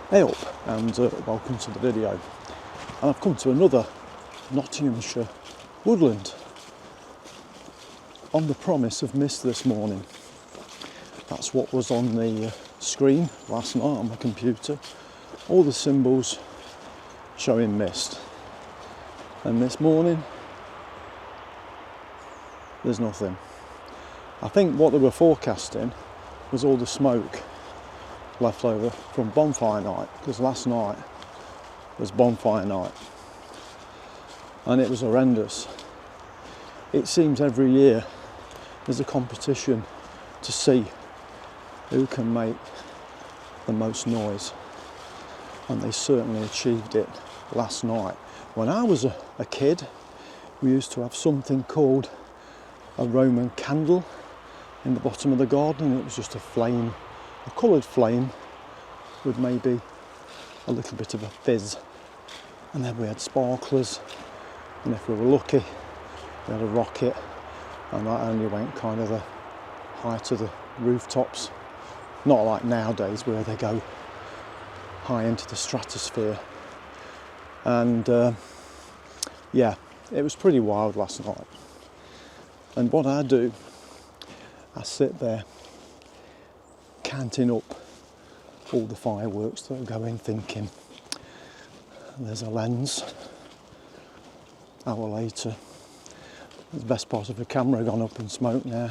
Hey up, and welcome to the video. And I've come to another Nottinghamshire woodland on the promise of mist this morning. That's what was on the screen last night on my computer. All the symbols showing mist. And this morning, there's nothing. I think what they were forecasting was all the smoke left over from bonfire night, because last night was bonfire night and it was horrendous. It seems every year there's a competition to see who can make the most noise, and they certainly achieved it last night. When I was a kid, we used to have something called a Roman candle in the bottom of the garden, and it was just a flame, a coloured flame with maybe a little bit of a fizz, and then we had sparklers, and if we were lucky we had a rocket, and that only went kind of the height of the rooftops, not like nowadays where they go high into the stratosphere. And yeah, it was pretty wild last night. And what I do, I sit there counting up all the fireworks that are going, thinking there's a lens. Hour later, the best part of the camera gone up in smoke now.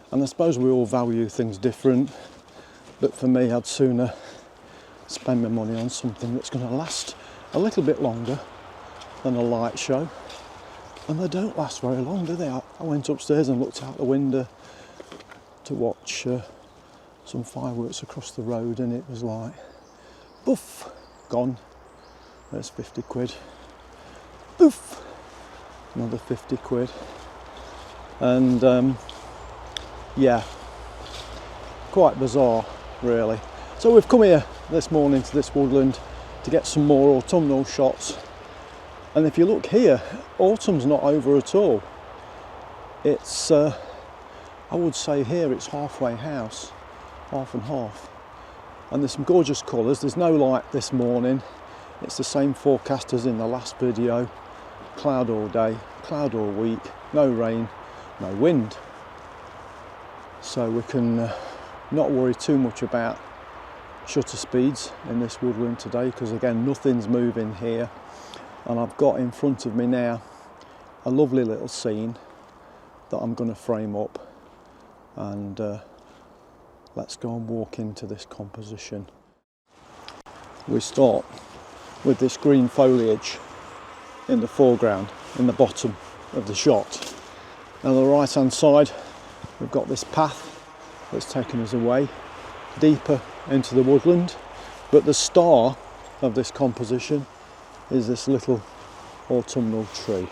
And I suppose we all value things different, but for me, I'd sooner spend my money on something that's going to last a little bit longer than a light show. And they don't last very long, do they? I went upstairs and looked out the window to watch some fireworks across the road, and it was like, boof, gone. There's 50 quid. Boof, another 50 quid. And yeah, quite bizarre, really. So we've come here this morning to this woodland to get some more autumnal shots. And if you look here, autumn's not over at all. It's, I would say here it's halfway house, half and half. And there's some gorgeous colours. There's no light this morning. It's the same forecast as in the last video. Cloud all day, cloud all week, no rain, no wind. So we can not worry too much about shutter speeds in this woodland today, because again, nothing's moving here. And I've got in front of me now a lovely little scene that I'm going to frame up, and let's go and walk into this composition. We start with this green foliage in the foreground, in the bottom of the shot. And on the right hand side we've got this path that's taken us away deeper into the woodland, but the star of this composition is this little autumnal tree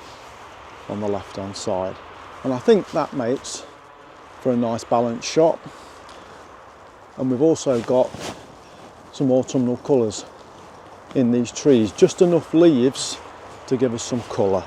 on the left hand side, and I think that makes for a nice balanced shot. And we've also got some autumnal colours in these trees, just enough leaves to give us some colour.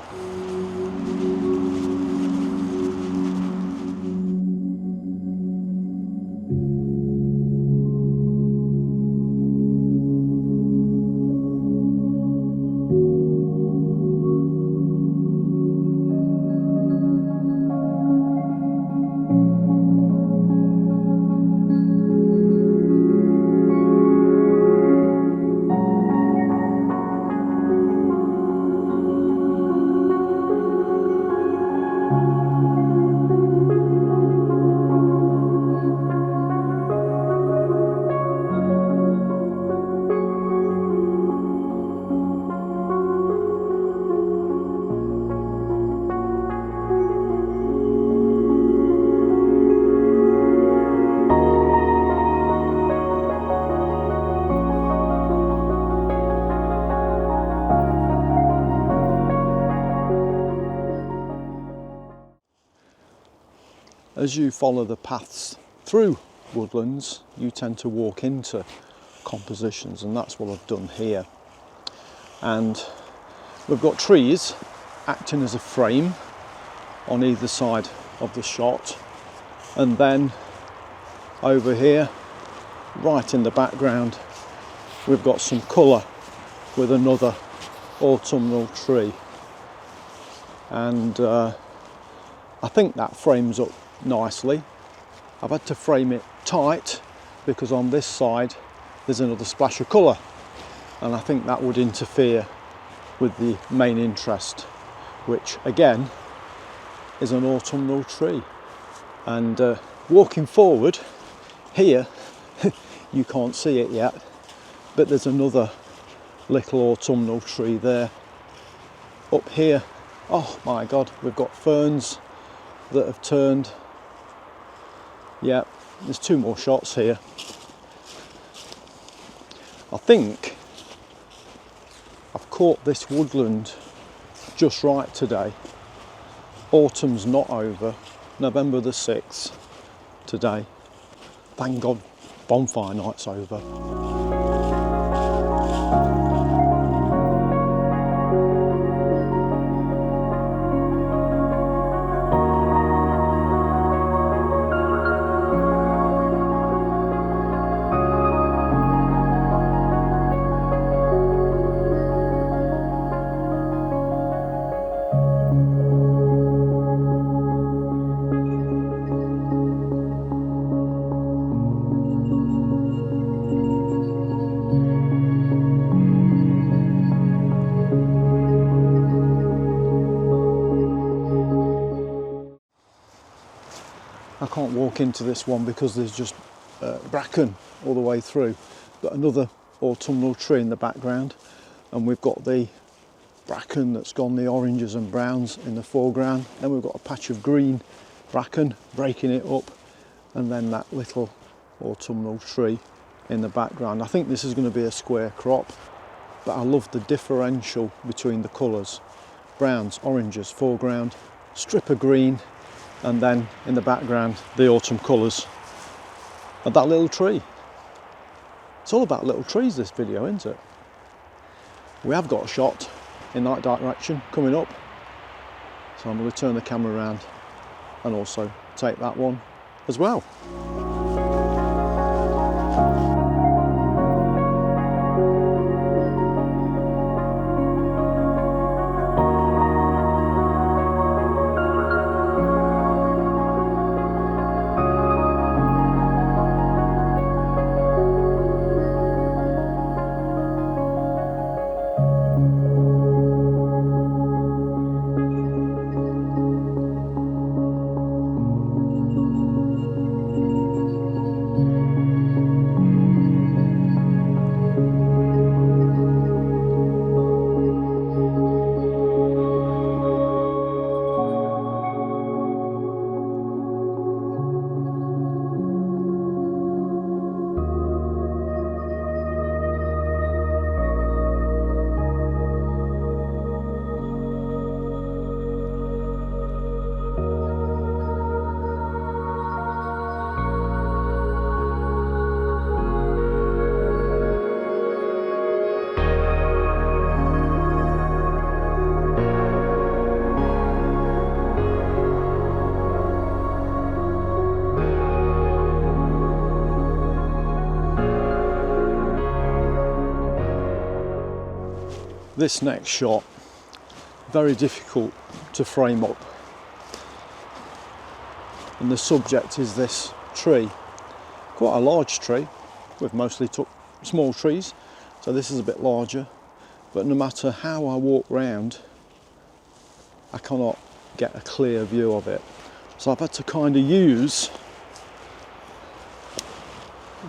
As you follow the paths through woodlands, you tend to walk into compositions, and that's what I've done here. And we've got trees acting as a frame on either side of the shot, and then over here, right in the background, we've got some colour with another autumnal tree, and I think that frames up nicely. I've had to frame it tight because on this side there's another splash of colour, and I think that would interfere with the main interest, which again is an autumnal tree. And walking forward here, you can't see it yet, but there's another little autumnal tree there. Up here, oh my god, we've got ferns that have turned. Yeah, there's two more shots here. I think I've caught this woodland just right today. Autumn's not over. November the 6th today. Thank God bonfire night's over. I can't walk into this one because there's just bracken all the way through, but another autumnal tree in the background, and we've got the bracken that's gone the oranges and browns in the foreground, then we've got a patch of green bracken breaking it up, and then that little autumnal tree in the background. I think this is going to be a square crop, but I love the differential between the colours. Browns, oranges, foreground, strip of green, and then in the background the autumn colours of that little tree. It's all about little trees, this video, isn't it? We have got a shot in that direction coming up, so I'm going to turn the camera around and also take that one as well. This next shot, very difficult to frame up, and the subject is this tree, quite a large tree. We've mostly took small trees, so this is a bit larger, but no matter how I walk round I cannot get a clear view of it, so I've had to kind of use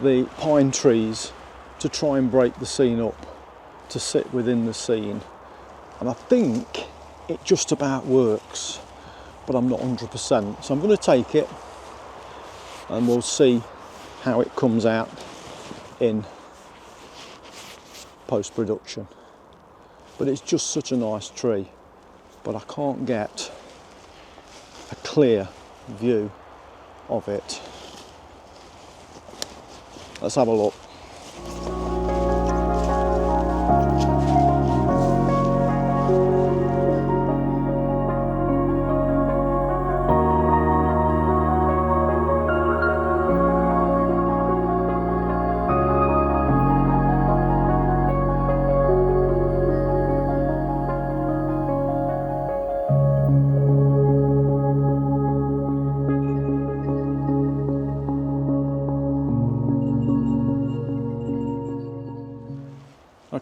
the pine trees to try and break the scene up, to sit within the scene, and I think it just about works, but I'm not 100%, so I'm going to take it and we'll see how it comes out in post-production. But it's just such a nice tree, but I can't get a clear view of it. Let's have a look.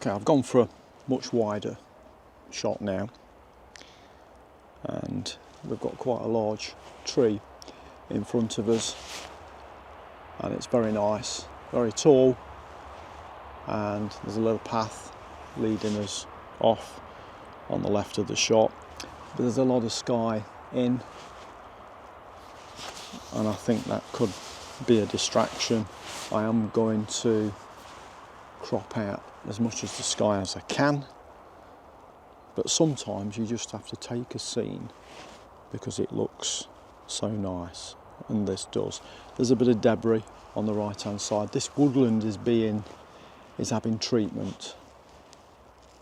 Okay, I've gone for a much wider shot now, and we've got quite a large tree in front of us, and it's very nice, very tall, and there's a little path leading us off on the left of the shot, but there's a lot of sky in, and I think that could be a distraction. I am going to crop out as much of the sky as I can, but sometimes you just have to take a scene because it looks so nice, and this does. There's a bit of debris on the right hand side. This woodland is having treatment.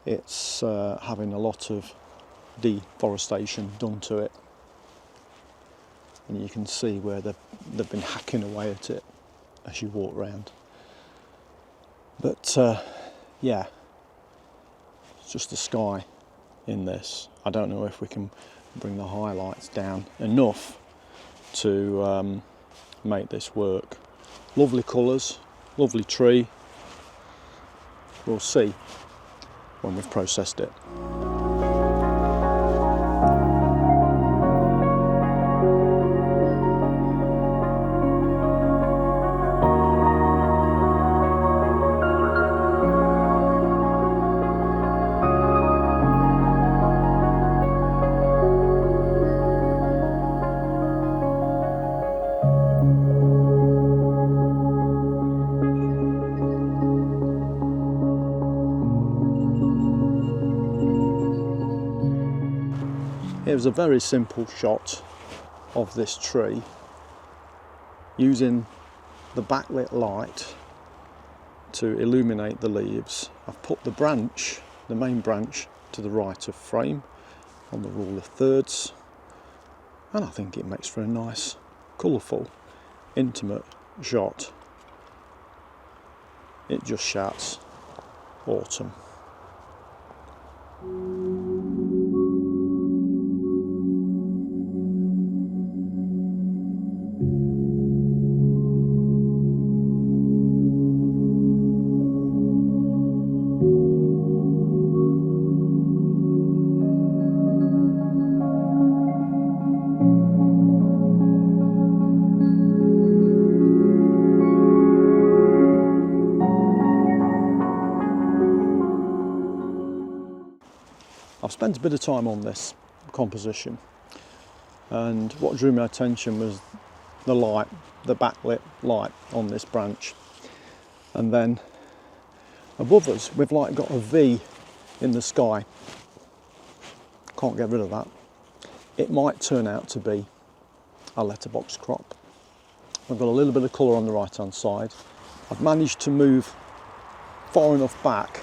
It's having a lot of deforestation done to it, and you can see where they've been hacking away at it as you walk around. But yeah, it's just the sky in this. I don't know if we can bring the highlights down enough to make this work. Lovely colours, lovely tree. We'll see when we've processed it. It was a very simple shot of this tree using the backlit light to illuminate the leaves. I've put the branch, the main branch, to the right of frame on the rule of thirds, and I think it makes for a nice, colourful, intimate shot. It just shouts autumn. I've spent a bit of time on this composition, and what drew my attention was the light, the backlit light on this branch, and then above us we've like got a V in the sky. Can't get rid of that. It might turn out to be a letterbox crop. I've got a little bit of colour on the right hand side. I've managed to move far enough back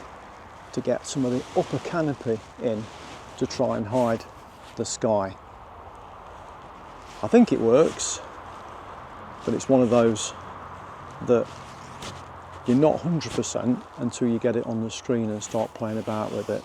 to get some of the upper canopy in to try and hide the sky. I think it works, but it's one of those that you're not 100% until you get it on the screen and start playing about with it.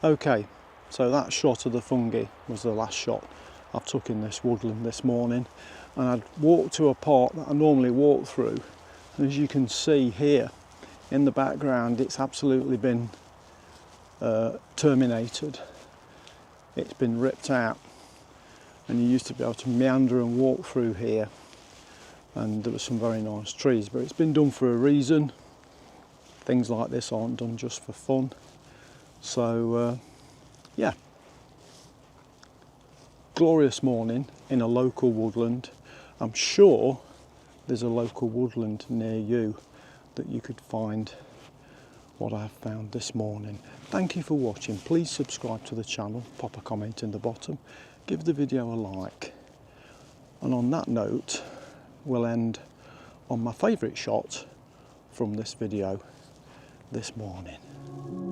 Okay, so that shot of the fungi was the last shot I took in this woodland this morning, and I'd walked to a part that I normally walk through, and as you can see here in the background, it's absolutely been terminated. It's been ripped out, and you used to be able to meander and walk through here, and there were some very nice trees, but it's been done for a reason. Things like this aren't done just for fun. So yeah, glorious morning in a local woodland. I'm sure there's a local woodland near you that you could find what I have found this morning. Thank you for watching. Please subscribe to the channel, pop a comment in the bottom, give the video a like, and on that note we'll end on my favourite shot from this video this morning.